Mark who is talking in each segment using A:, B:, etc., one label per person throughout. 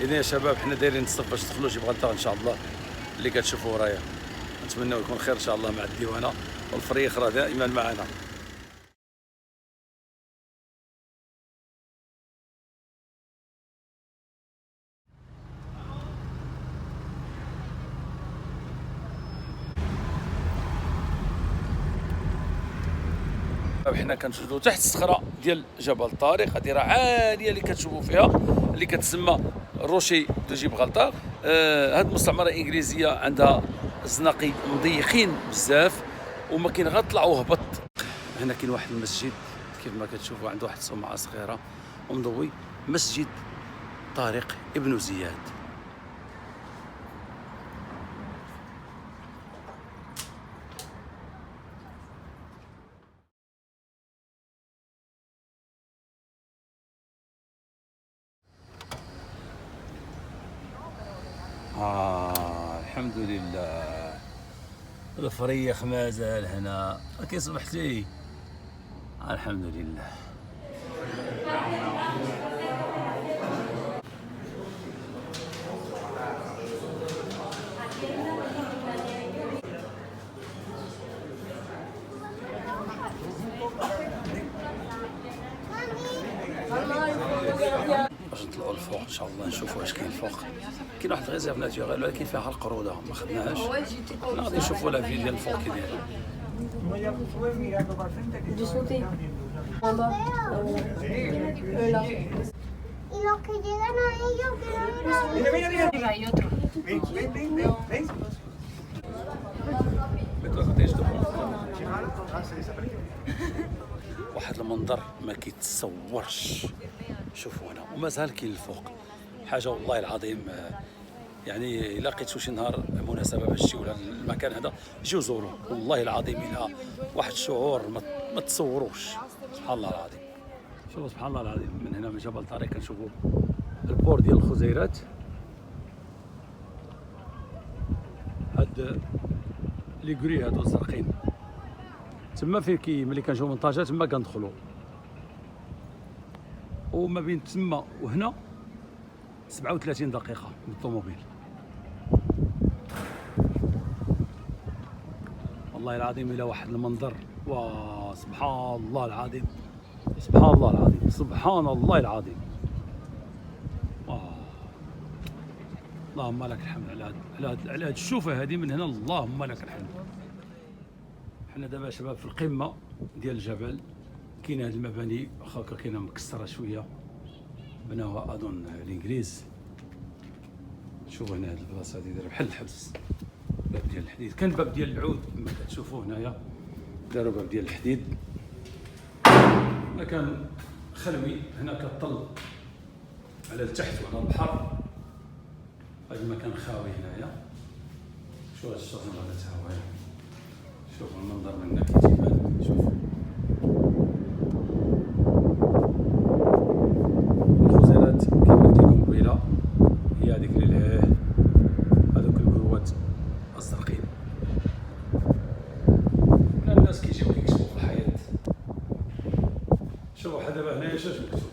A: اذا يا شباب حنا دايرين الصف باش ندخلوا جبرالتار ان شاء الله اللي كتشوفوا ورايا. نتمنى يكون خير ان شاء الله مع الديوانه والفريق راه دائما معنا. حنا كنشدو تحت الصخره ديال جبل طارق، هذه راه عاليه اللي كتشوفوا فيها اللي كتسمى روشي دو جيبرالتار. هاد المستعمره الانجليزيه عندها الزناقي مضيقين بزاف وما كاين غير طلع وهبط. هنا كاين واحد المسجد كيف ما كتشوفوا، عنده واحد الصومعه صغيره ومضوي، مسجد طارق ابن زياد. الحمد لله الفريخ مازال هنا كي صبحتي. الحمد لله. باش نطلعوا الفوق ان شاء الله نشوفوا واش كاين الفوق. كاين واحد الغزاف ناتورال ولكن فيها القروده ما خدناهاش، غادي نشوفوا لا فيديو ديال الفوق كي داير.
B: Y los que llegan a ellos, que no
C: Hay otro.
A: واحد المنظر ما كيتصورش. شوفوا هنا ومازال كاين الفوق حاجه والله العظيم. يعني الا لقيتوا شي نهار مناسبه باش تجيو للمكان هذا جيو زوروه، والله العظيم الى واحد الشعور ما تصوروش. سبحان الله العظيم. شوفوا سبحان الله العظيم، من هنا من جبل طارق كنشوفوا البور ديال الخزيرات. هاد لي كري هادو الزرقين تما فين ملي كنجيو من طنجة تما كندخلوا، وما بين تما وهنا 37 دقيقة بالطوموبيل. والله العظيم إلى واحد المنظر، وسبحان الله العظيم، سبحان الله العظيم، سبحان الله العظيم. اللهم لك الحمد على هاد الشوفة هذه من هنا، اللهم لك الحمد. حنا دابا شباب في القمة ديال الجبل، كاين هاد المباني واخا كاينه مكسرة شوية بناوها اظن الانجليز. شوفوا هنا هاد البلاصة هادي دايرة بحال الحبس، باب ديال الحديد. كان باب ديال العود كما كتشوفوا هنايا، داروا باب ديال الحديد. كان خلوي هنا كطل على التحت وعلى البحر. هذا المكان خاوي هنايا. شوف هاد الشجره غادا تهوايا، شوف المنظر من هنا كي تيبان. شوف الخزيرات كما قلت لكم قبيله، هي هذيك اللي هذوك الكروات الزرقين. الناس كيجيو كيكتبوا في الحياه. شوفوا حدا دابا هنايا شاش مكتوب،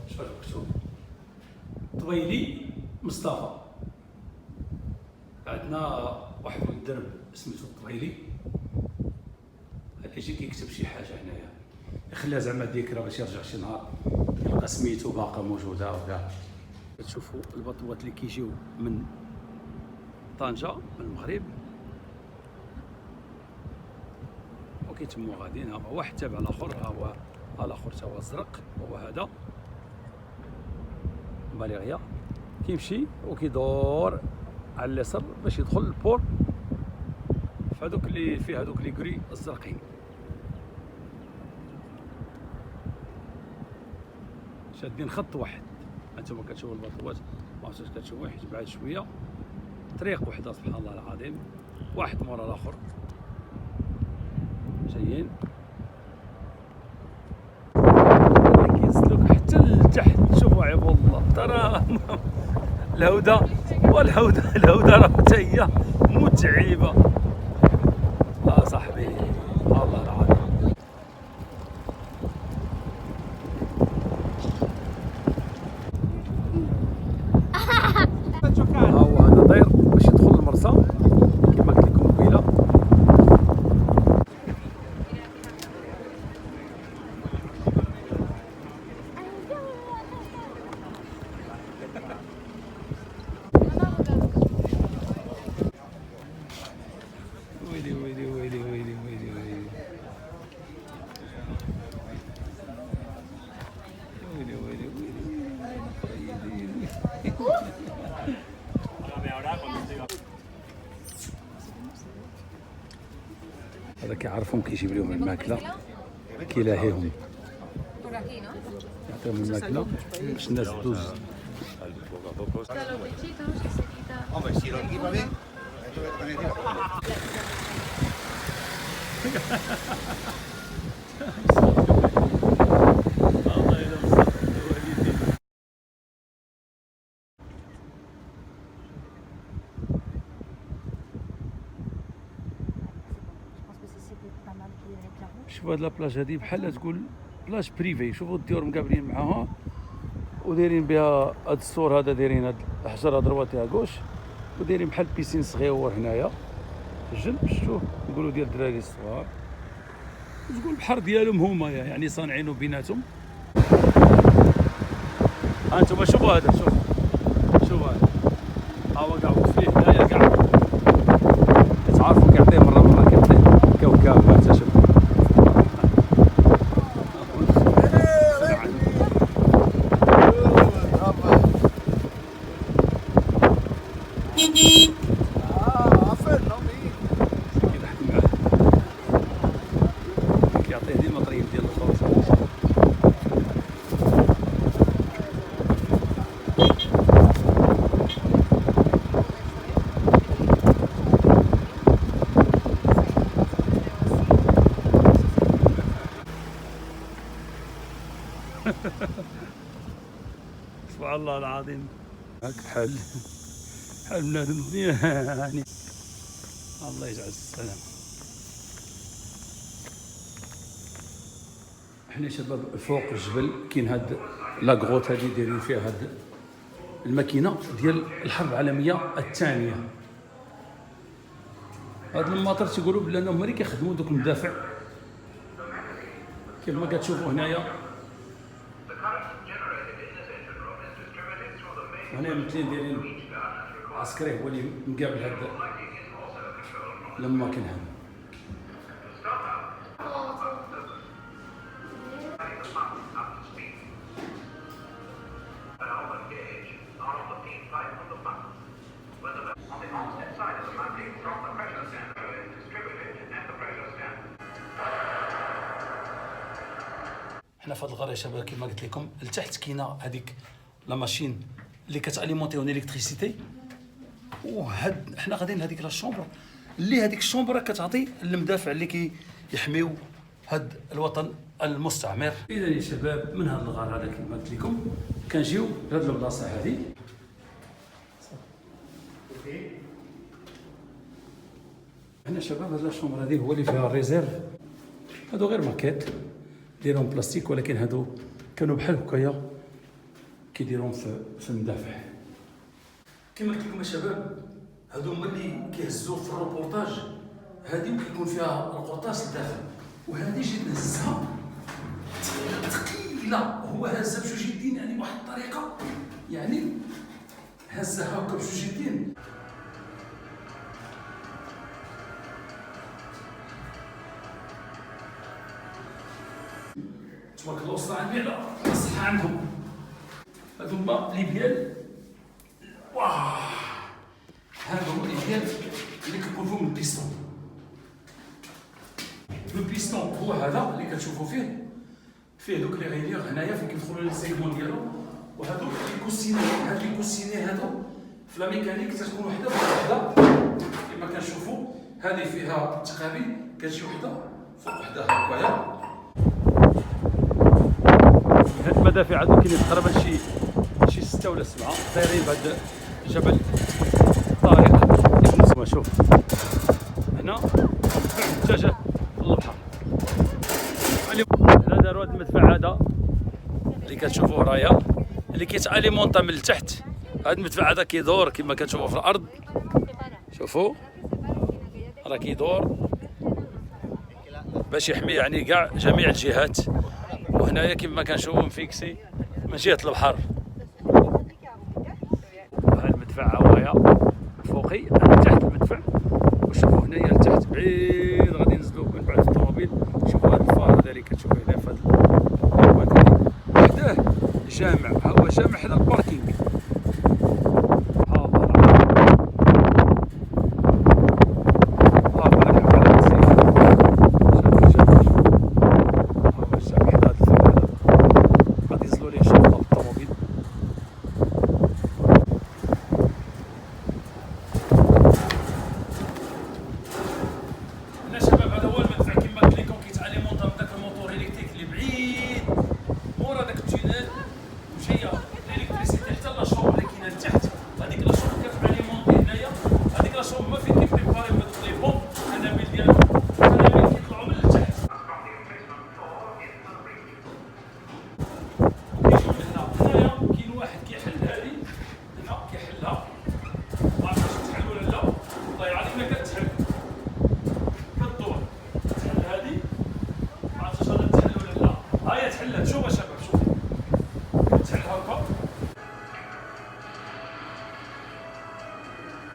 A: شاش مكتوب طويلي مصطفى. عندنا واحد الدرب سميتو الطويلي، يجي كيكتب شي حاجه هنايا يخليها زعما ذكرى باش يرجع شي نهار يلقى سميتو باقا موجوده وكاع. كتشوفوا البطوات اللي كيجيو من طنجة من المغرب وكيتموا غاديين. ها هو واحد تابع الاخر، ها هو الاخر تا هو الزرق، هو هذا باليغيا كيمشي وكيدور على اليسار باش يدخل البور في هذوك اللي فيه هذوك لي كري الزرقين. شادين خط واحد. انتما كتشوفوا البطوات ما عرفتش كتشوفوا حيت بعاد شويه، طريق وحده سبحان الله العظيم، واحد مورا الاخر جايين كينزلوك حتى لتحت. شوفوا عباد الله ترى الهودة الهودة راه حتى هي متعبة صاحبي والله العظيم. كيعرفهم كيجيب لهم الماكله كيلاهيهم يعطيهم الماكله باش الناس تدوز.
C: Hombre, si lo equipa bien, entonces también tira.
A: شوف هاد لابلاج هادي بحال تقول بلاج بريفي. شوفوا الديور مقابلين معاها ودايرين بها هاد السور هذا، دايرين هاد الحجر هضرواتي كوش ودايرين بحال بيسين صغيور هنايا في الجنب. شفتوه يقولوا ديال الدراري الصغار، تقول البحر ديالهم هما يعني صانعينو بيناتهم. ها انتم شوفوا هذا، شوفوا هذا ها هو كاع فيه هنايا كاع تعرفوا كيعطيه مره كيعطيه كوكب ما تشوف. كيعطيه ديما طريف ديال الخبز. سبحان الله العظيم، هاك بحال بنادم يعني الله يجعل السلام. حنا شباب فوق الجبل كاين هاد لاكغوت هادي دايرين فيها هاد الماكينه ديال الحرب العالميه الثانيه. هاد المطر تيقولوا بلي انهم اللي كيخدموا دوك المدافع كيف ما كتشوفوا هنايا. هنا مثلين دايرين عسكري هو اللي مقابل هاد لما كان هذا. حنا في هاد الغار يا شباب كما قلت لكم لتحت كاينه هذيك لا ماشين اللي كتاليمونتي اون الكتريسيتي، وهاد حنا غاديين لهذيك لا شومبر اللي هذيك الشومبره كتعطي المدافع اللي كيحميو هاد الوطن المستعمر. اذا يا شباب من هاد الغار هذا كما قلت لكم كنجيو لهاد البلاصه هذه. هنا شباب هاد لا شومبر هذه هو اللي فيها الريزيرف. هادو غير ماكيت ديرهم بلاستيك، ولكن هادو كانوا بحال هكايا كيديرهم في المدافع. كما قلت لكم يا شباب هادو هما اللي كيهزوا في الروبورتاج هادي وكيكون فيها القرطاس الداخل، وهادي جيت نهزها ثقيله. هو هزها بجوج يدين يعني بواحد الطريقه، يعني هزها هكا بجوج يدين. تبارك الله وصل عندي على الصحة عندهم. هادو هما ليبيال. واه هذا هو ليبيال اللي كيكون فيهم البيستون. لو بيستون هو هذا اللي كتشوفوا فيه دوك لي غيليغ هنايا فين كيدخلوا للسيغمون ديالو، وهادو الكوسيني. هاد الكوسيني هادو في لا ميكانيك تتكون وحده فوق وحده كما كنشوفوا. هذه فيها تقابيل كتجي وحده فوق وحده هكايا. هاد المدافع هادو كاينين تقريبا شي 6 ولا 7 دايرين بهاد جبل طارق ابن سما. شوف هنا متجه للبحر. هنا داروا هاد المدفع هذا اللي كتشوفوه ورايا اللي كيتاليمونطا من التحت. هاد المدفع هذا كيدور كما كتشوفوا في الارض. شوفوا راه كيدور باش يحمي يعني كاع جميع الجهات. وهنايا كما كنشوفوا مفيكسي من جهه البحر. هاد المدفع هوايا فوقي انا تحت المدفع، وشوفوا هنايا لتحت بعيد غادي ننزلوا من بعد الطوموبيل. شوفوا هاد الفار هذا اللي كتشوفوا هنا في هاد المكان وحداه جامع. ها هو جامع حدا الباركينغ. تحلت. شوف يا شباب، شوف تحل هكا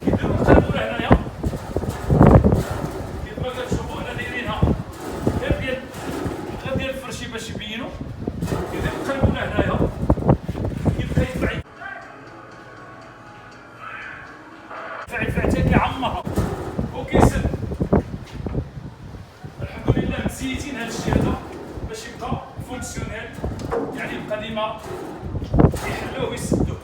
A: كيديروا القنبله هنايا كيف ما كتشوفوا هنا دايرينها غير ديال الفرشي باش يبينوا. كيديروا القنبله هنايا كيبقى يدفع حتى كيعمرها وكيسد. الحمد لله مزيتين هذا الشيء هذا باش يبقى فونكسيونيل، يعني يبقى ديما يحلوه ويسدوه.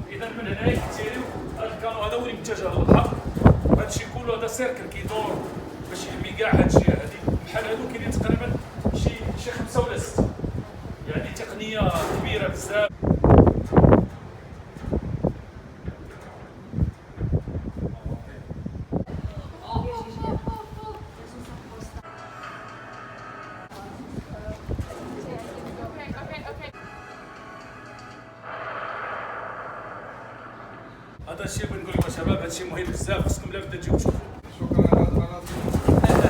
A: اذا من هنايا كيتيريو هذا الكانو هذا هو اللي متجه للبحر. هادشي كله هذا سيركل كيدور باش يحمي كاع هادشي. هادي بحال هادو كاينين تقريبا شي 5 ولا 6، يعني تقنيه كبيره بزاف. هذا الشيء بغيت نقول لكم شباب، هذا الشيء مهم بزاف، خصكم لابد تجيو تشوفوا.
C: شكرا على هذا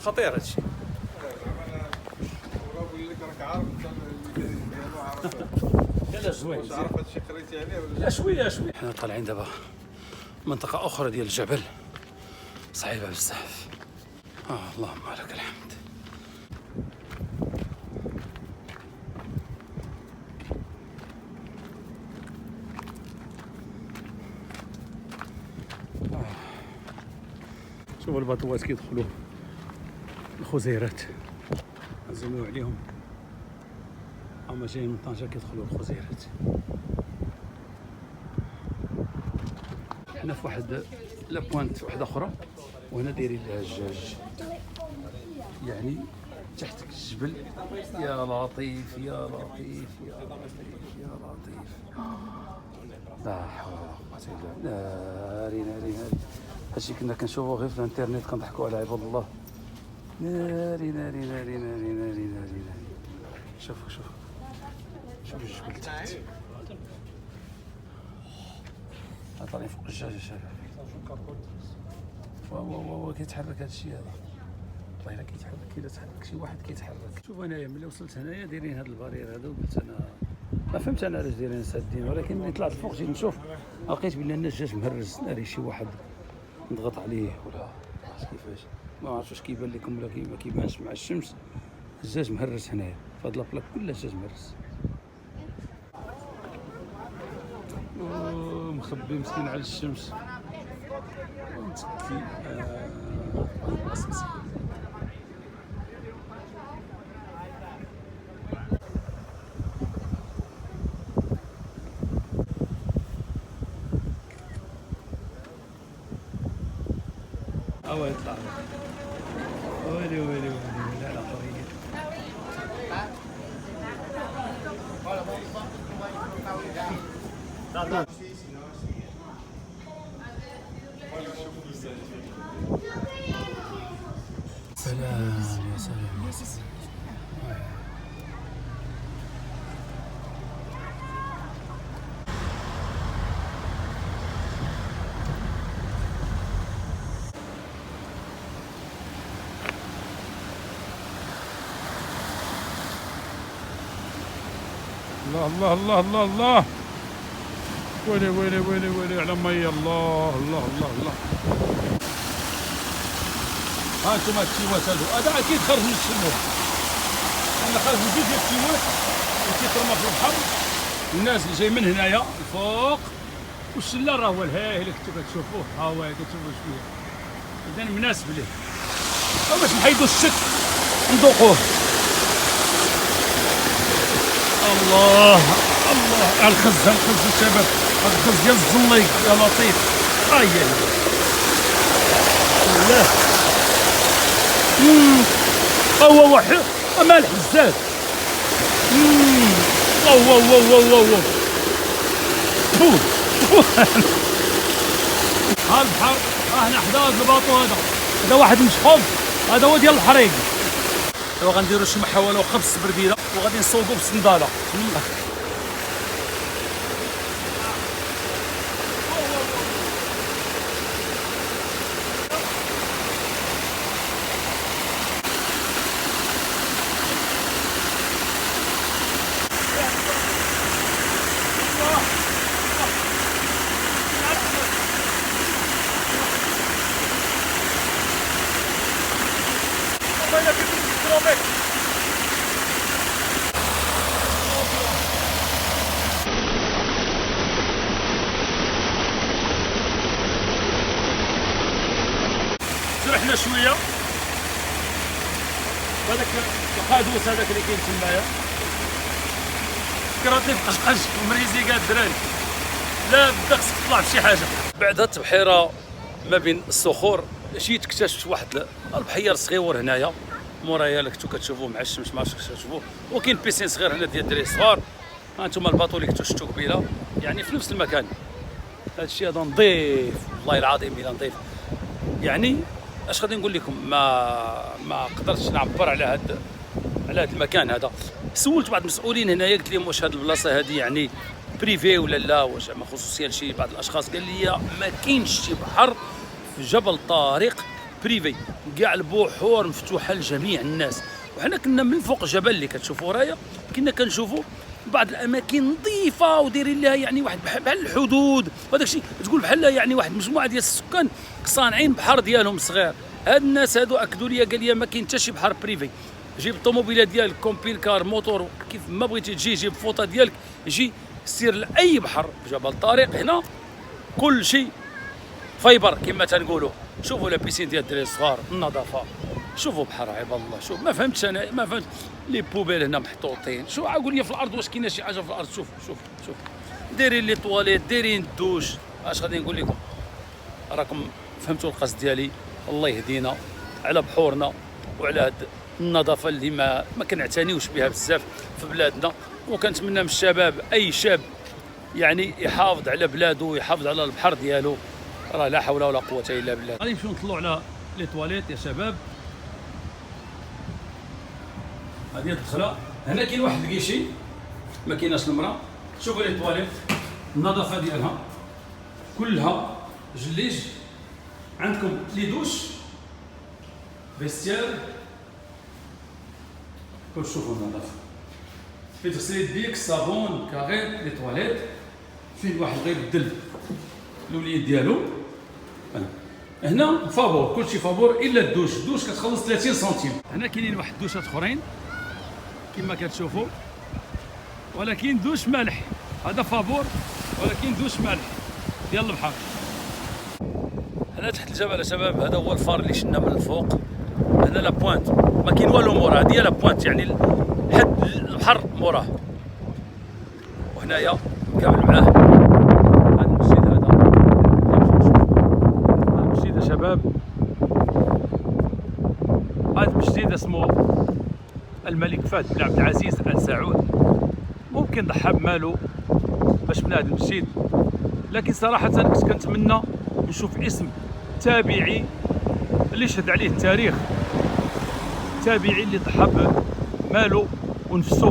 A: خطير هذا الشيء. لا زوين.
C: واش عارف هادشي قريتي عليه ولا
A: لا شويه شويه. حنا طالعين دابا منطقه اخرى ديال الجبل صعيبه بزاف. اللهم لك الحمد. شوفوا الباطوات كيدخلوا الخزيرات، نزلوا عليهم. هما جايين من طنجة كيدخلوا الخزيرات. حنا في واحد لابوانت واحدة أخرى، وهنا دايرين لها الدجاج، يعني تحت الجبل. يا لطيف يا لطيف يا لطيف يا لطيف. لا حول ولا قوة إلا بالله. ناري ناري ناري. هادشي كنا كنشوفو غير في الانترنت كنضحكو على عباد الله. ناري ناري ناري ناري ناري ناري ناري. شوفوا شوفوا شوفوا الجبل تحت. طالعين فوق الدجاج يا شباب. واو كيتحرك هادشي هذا. والله الا كيتحرك، الا تحرك شي واحد كيتحرك. شوف انايا ملي وصلت هنايا دايرين هاد البارير هذا، وقلت انا ما فهمت انا علاش دايرين سادين، ولكن ملي طلعت الفوق جيت نشوف لقيت بلي الدجاج مهرس. ناري شي واحد نضغط عليه ولا كيفاش، ما عرفتش واش كيبان لكم ولا ما كيبانش مع الشمس. الدجاج مهرس هنايا، فهاد لابلاك كلها الدجاج مهرس. مخبي مسكين على الشمس متكي. أو يطلع ويلي ويلي ويلي على قوية. سلام يا سلام يا سلام. الله الله الله الله الله. ويلي ويلي ويلي ويلي على مي. الله الله الله الله. ها انتم التيوات هادو، هذا اكيد خرج من الشمال. انا خرج من جوج ديال التيوات وكيترمى في البحر. الناس اللي جاي من هنايا الفوق والشلال راه هو الهاي اللي كنتو كتشوفوه. ها هو كتشوفوه شويه. اذا مناسب ليه باش نحيدو الشك نذوقوه. الله الله. الخز الخز الشباب، الخز ديال الزنيق يا لطيف. يا الله. هو مالح بزاف. واو واو واو واو. ها البحر، ها هنا حدا هذا الباطو هذا واحد مشحوب، هذا هو ديال الحريق. دابا غنديرو شي محاولة وخبز برديلة وغادي نصوبو بالصندالة. سرحنا شويه هذاك القادوس هذاك اللي كاين تمايا كراتي في قشقش ومريزي كاع الدراري لا بدا خصك تطلع بشي حاجه. بعد التبحيره ما بين الصخور جيت اكتشفت واحد البحير صغيور هنايا مورايا اللي كنتو كتشوفوه معشمش ما عرفتش كتشوفوه، وكاين بيسين صغير هنا ديال الدراري الصغار. ها انتم الباطو اللي كنتو شفتو قبيله يعني في نفس المكان. هذا الشيء هذا نظيف والله العظيم الا نظيف. يعني اش غادي نقول لكم، ما قدرتش نعبر على هذا المكان هذا. سولت بعض المسؤولين هنايا قلت لهم واش هذه البلاصه هذه يعني بريفي ولا لا، واش ما خصوصيه لشي بعض الاشخاص. قال لي ما كاينش شي بحر في جبل طارق بريفي، كاع البحور مفتوحه لجميع الناس. وحنا كنا من فوق الجبل اللي كتشوفوا رايا كنا كنشوفوا بعض الاماكن نظيفه ودايرين لها يعني واحد بحال الحدود وهذاك الشيء، تقول بحال يعني واحد مجموعه ديال السكان صانعين بحر ديالهم صغير. هاد الناس هادو اكدوا لي قال لي ما كاين حتى شي بحر بريفي. جيب الطوموبيله ديالك كومبيل كار موتور كيف ما بغيتي تجي، جيب فوطه ديالك جي سير لاي بحر في جبل طارق. هنا كل شيء فايبر كما تنقولوا. شوفوا لا بيسين ديال الدراري الصغار، النظافه، شوفوا بحر عباد الله. شوف ما فهمتش انا، ما فهمت لي بوبيل هنا محطوطين. شو قول لي في الارض واش كاينه شي حاجه في الارض؟ شوف دايرين لي طواليت، دايرين الدوش. اش غادي نقول لكم، راكم فهمتوا القصد ديالي. الله يهدينا على بحورنا وعلى هاد النظافه اللي ما كنعتنيوش بها بزاف في بلادنا. وكنتمنى من الشباب اي شاب يعني يحافظ على بلاده ويحافظ على البحر ديالو. راه لا حول ولا قوه الا بالله. غادي نمشيو نطلعوا على لي تواليت يا شباب. هذه الدخله هنا كاين واحد الكيشي ما كايناش المراه. شوفوا لي تواليت النظافه ديالها كلها جليج. عندكم لي دوش فيستير كل شوفوا النظافه في تغسيل يديك الصابون كاغيط لي تواليت. فين واحد غير الدل الوليد ديالو. هنا فابور كلشي فابور الا الدوش. الدوش كتخلص 30 سنتيم. هنا كاينين واحد الدوشات اخرين كما كتشوفوا، ولكن دوش مالح. هذا فابور ولكن دوش مالح ديال البحر. هنا تحت الجبل يا شباب هذا هو الفار اللي شنا من الفوق. هنا لا بوانت ما كاين والو موراه، هذه هي لا بوانت يعني حد البحر موراه. وهنايا مكمل معاه هذا المسجد. هذا المسجد يا شباب، هذا المسجد اسمه الملك فهد بن عبد العزيز آل سعود. ممكن ضحى بمالو باش بنى هذا المسجد، لكن صراحة كنت كنتمنى نشوف اسم تابعي اللي يشهد عليه التاريخ، تابعي اللي ضحى بمالو ونفسه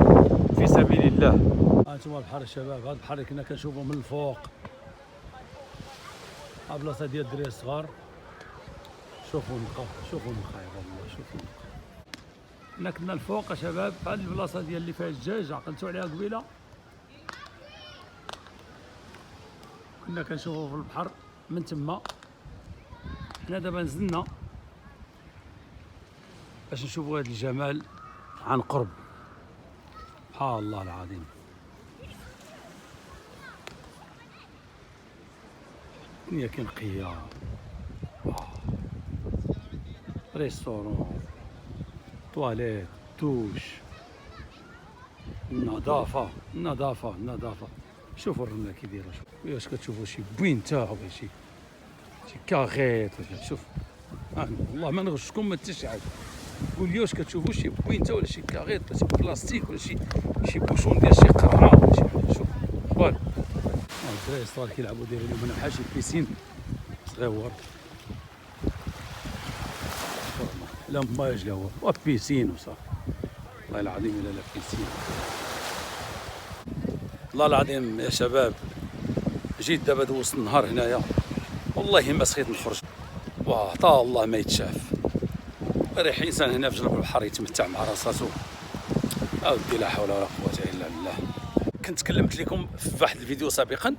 A: في سبيل الله. هانتوما البحر الشباب، هذا البحر اللي كنا كنشوفوه من الفوق. ها بلاصة ديال الدراري الصغار. شوفوا النقا يا والله، شوفوا النقا. حنا كنا الفوق يا شباب. هذه البلاصة ديال اللي فيها الدجاج عقلتوا عليها قبيله. كنا كنشوفوا في البحر من تما. حنا دابا نزلنا باش نشوفوا هذا الجمال عن قرب. سبحان الله العظيم. الدنيا كاين نقية، ريستورون، تواليت، دوش، النظافة. شوفوا الرملة كي دايرة. شوف واش كتشوفوا شي بوينتا ولا شي كاغيط ولا شوف. والله ما نغشكم ما حتى شي حاجة. قول لي واش كتشوفوا شي بوينتا ولا شي كاغيط ولا شي بلاستيك ولا شي بوشون ديال شي قرعة ولا شي حاجة. شوف فوالا الدراري الصغار كيلعبوا دايرين لهم هنا بحال شي بيسين صغيور. لا مايج لا هو بيسين وصافي. والله العظيم الا لا بيسين. والله العظيم يا شباب جيت دابا دوزت النهار هنايا والله ما سخيت نخرج. وعطا الله ما يتشاف. ريح انسان هنا في جنب البحر يتمتع مع راساتو. اودي لا حول ولا قوه الا بالله. كنت تكلمت لكم في واحد الفيديو سابقا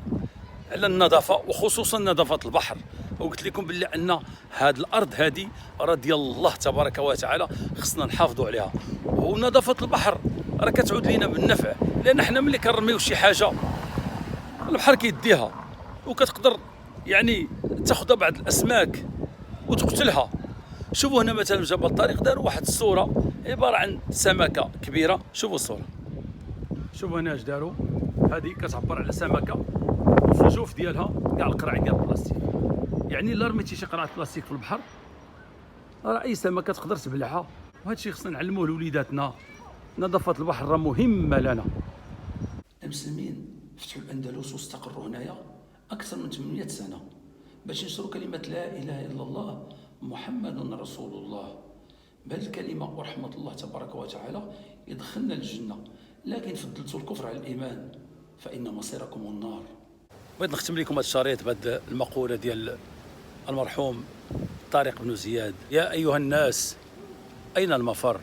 A: على النظافه وخصوصا نظافه البحر، وقلت لكم بالله ان هذه الارض هذه راه ديال الله تبارك وتعالى، خصنا نحافظوا عليها. ونظافه البحر راه كتعود لينا بالنفع، لان حنا ملي كنرميو شي حاجه البحر كيديها، وكتقدر يعني تاخذ بعض الاسماك وتقتلها. شوفوا هنا مثلا في جبل الطريق داروا واحد الصوره عباره عن سمكه كبيره. شوفوا الصوره، شوفوا هنا اش داروا، هذه كتعبر على سمكه وفي الجوف ديالها كاع القرع ديال البلاستيك. يعني الا رميتي شي قرعه بلاستيك في البحر راه اي سمكه تقدر تبلعها. وهذا الشيء خصنا نعلموه لوليداتنا. نظافه البحر راه مهمه لنا. المسلمين فتحوا الاندلس واستقروا هنايا اكثر من 800 سنه باش ينشروا كلمه لا اله الا الله محمد رسول الله. بل الكلمه ورحمه الله تبارك وتعالى يدخلنا الجنه، لكن فضلتوا الكفر على الايمان فان مصيركم النار. بغيت نختم لكم هذا الشريط بهذه المقوله ديال المرحوم طارق بن زياد: يا ايها الناس اين المفر؟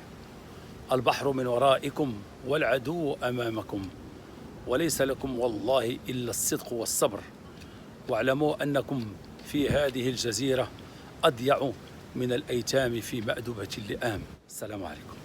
A: البحر من ورائكم والعدو امامكم، وليس لكم والله الا الصدق والصبر، واعلموا انكم في هذه الجزيره اضيع من الايتام في مأدبه اللئام. السلام عليكم.